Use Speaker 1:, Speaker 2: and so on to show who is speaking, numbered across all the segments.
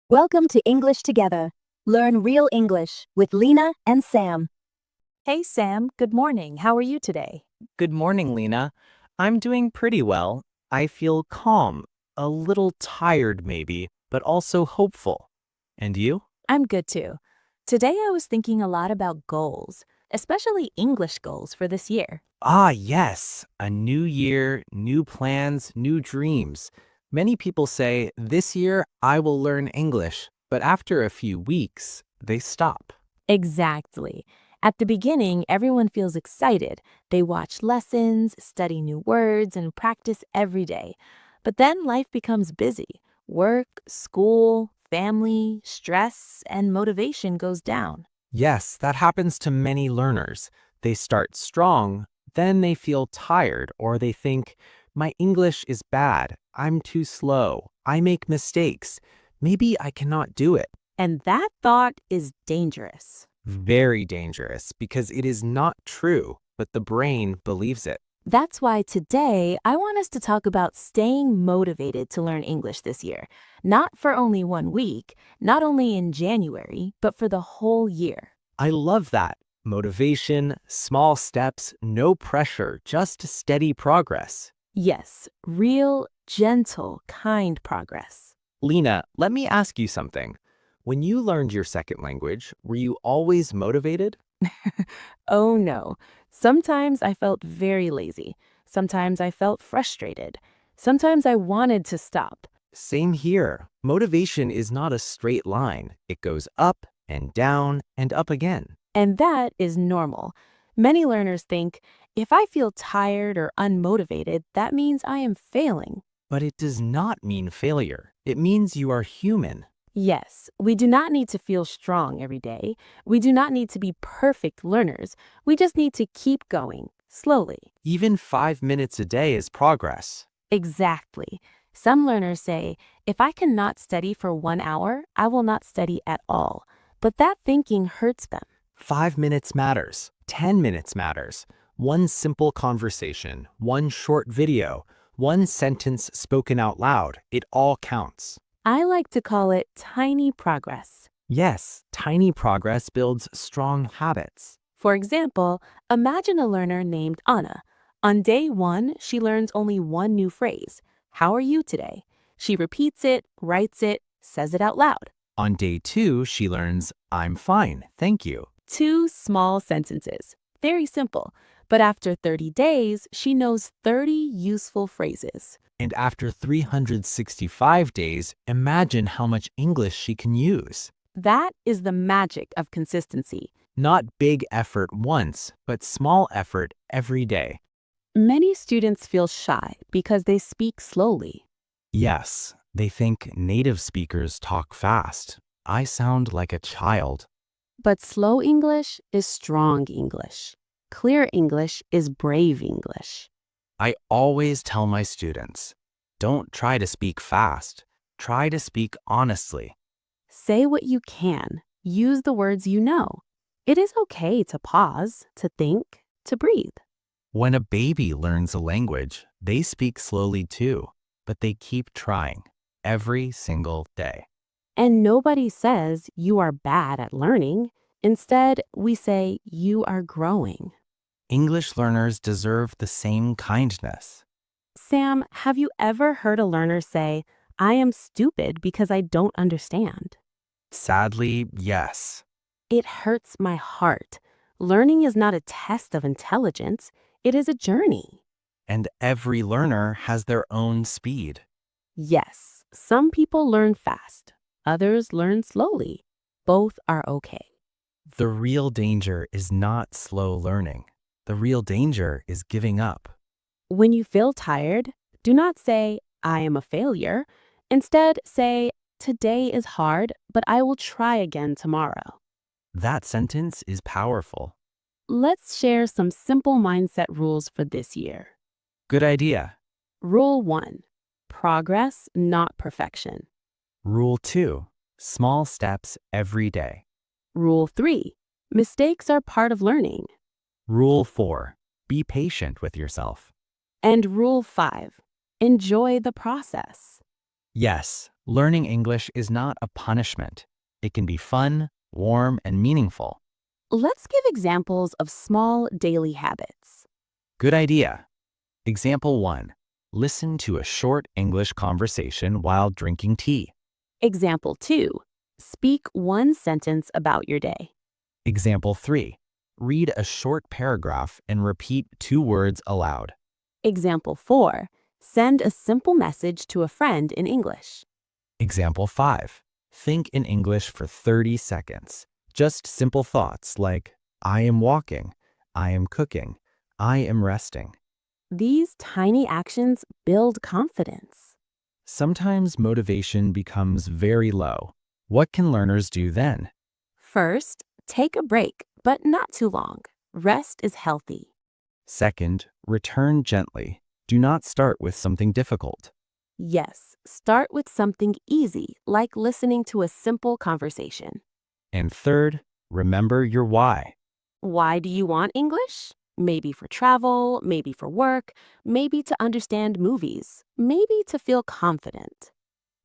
Speaker 1: Welcome to English Together. Learn real English with Lina and Sam.
Speaker 2: Hey Sam, good morning. How are you today?
Speaker 3: Good morning, Lina. I'm doing pretty well. I feel calm, a little tired maybe, but also hopeful. And you?
Speaker 2: I'm good too. Today I was thinking a lot about goals, especially English goals for this year.
Speaker 3: Ah, yes. A new year, new plans, new dreams. Many people say, this year I will learn English, but after a few weeks, they stop.
Speaker 2: Exactly. At the beginning, everyone feels excited. They watch lessons, study new words, and practice every day. But then life becomes busy. Work, school, family, stress, and motivation goes down.
Speaker 3: Yes, that happens to many learners. They start strong, then they feel tired, or they think, my English is bad, I'm too slow, I make mistakes, maybe I cannot do it.
Speaker 2: And that thought is dangerous.
Speaker 3: Very dangerous because it is not true, but the brain believes it.
Speaker 2: That's why today I want us to talk about staying motivated to learn English this year. Not for only 1 week, not only in January, but for the whole year.
Speaker 3: I love that. Motivation, small steps, no pressure, just steady progress.
Speaker 2: Yes, real, gentle, kind progress.
Speaker 3: Lina, let me ask you something. When you learned your second language, were you always motivated?
Speaker 2: Oh no. Sometimes I felt very lazy. Sometimes I felt frustrated. Sometimes I wanted to stop.
Speaker 3: Same here. Motivation is not a straight line. It goes up and up again.
Speaker 2: And that is normal. Many learners think, if I feel tired or unmotivated, that means I am failing.
Speaker 3: But it does not mean failure. It means you are human.
Speaker 2: Yes, we do not need to feel strong every day. We do not need to be perfect learners. We just need to keep going, slowly.
Speaker 3: Even 5 minutes a day is progress.
Speaker 2: Exactly. Some learners say, if I cannot study for 1 hour, I will not study at all. But that thinking hurts them.
Speaker 3: 5 minutes matters. 10 minutes matters. One simple conversation, one short video, one sentence spoken out loud, it all counts.
Speaker 2: I like to call it tiny progress.
Speaker 3: Yes, tiny progress builds strong habits.
Speaker 2: For example, imagine a learner named Anna. On day 1, she learns only one new phrase. How are you today? She repeats it, writes it, says it out loud.
Speaker 3: On day 2, she learns, I'm fine, thank you.
Speaker 2: 2 small sentences. Very simple. But after 30 days, she knows 30 useful phrases.
Speaker 3: And after 365 days, imagine how much English she can use.
Speaker 2: That is the magic of consistency.
Speaker 3: Not big effort once, but small effort every day.
Speaker 2: Many students feel shy because they speak slowly.
Speaker 3: Yes, they think native speakers talk fast. I sound like a child.
Speaker 2: But slow English is strong English. Clear English is brave English.
Speaker 3: I always tell my students, don't try to speak fast. Try to speak honestly.
Speaker 2: Say what you can. Use the words you know. It is okay to pause, to think, to breathe.
Speaker 3: When a baby learns a language, they speak slowly too, but they keep trying every single day.
Speaker 2: And nobody says you are bad at learning. Instead, we say you are growing.
Speaker 3: English learners deserve the same kindness.
Speaker 2: Sam, have you ever heard a learner say, I am stupid because I don't understand?
Speaker 3: Sadly, yes.
Speaker 2: It hurts my heart. Learning is not a test of intelligence. It is a journey.
Speaker 3: And every learner has their own speed.
Speaker 2: Yes, some people learn fast. Others learn slowly. Both are okay.
Speaker 3: The real danger is not slow learning. The real danger is giving up.
Speaker 2: When you feel tired, do not say, I am a failure. Instead, say, today is hard, but I will try again tomorrow.
Speaker 3: That sentence is powerful.
Speaker 2: Let's share some simple mindset rules for this year.
Speaker 3: Good idea.
Speaker 2: Rule 1. Progress, not perfection.
Speaker 3: Rule 2. Small steps every day.
Speaker 2: Rule 3. Mistakes are part of learning.
Speaker 3: Rule 4. Be patient with yourself.
Speaker 2: And Rule 5. Enjoy the process.
Speaker 3: Yes, Learning English is not a punishment. It can be fun, warm, and meaningful.
Speaker 2: Let's give examples of small daily habits.
Speaker 3: Good idea. Example 1. Listen to a short English conversation while drinking tea.
Speaker 2: Example 2. Speak one sentence about your day.
Speaker 3: Example 3. Read a short paragraph and repeat 2 words aloud.
Speaker 2: Example 4. Send a simple message to a friend in English.
Speaker 3: Example 5. Think in English for 30 seconds. Just simple thoughts like, I am walking, I am cooking, I am resting.
Speaker 2: These tiny actions build confidence.
Speaker 3: Sometimes motivation becomes very low. What can learners do then?
Speaker 2: First, take a break, but not too long. Rest is healthy.
Speaker 3: Second, return gently. Do not start with something difficult.
Speaker 2: Yes, start with something easy, like listening to a simple conversation.
Speaker 3: And third, remember your why.
Speaker 2: Why do you want English? Maybe for travel, maybe for work, maybe to understand movies, maybe to feel confident.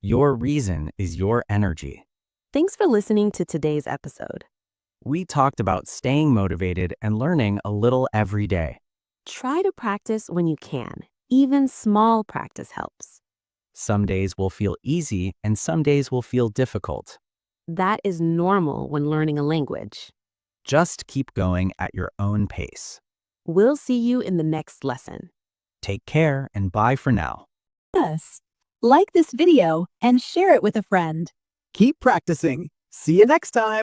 Speaker 3: Your reason is your energy.
Speaker 2: Thanks for listening to today's episode.
Speaker 3: We talked about staying motivated and learning a little every day.
Speaker 2: Try to practice when you can. Even small practice helps.
Speaker 3: Some days will feel easy and some days will feel difficult.
Speaker 2: That is normal when learning a language.
Speaker 3: Just keep going at your own pace.
Speaker 2: We'll see you in the next lesson.
Speaker 3: Take care and bye for now.
Speaker 1: Yes. Like this video and share it with a friend.
Speaker 4: Keep practicing. See you next time.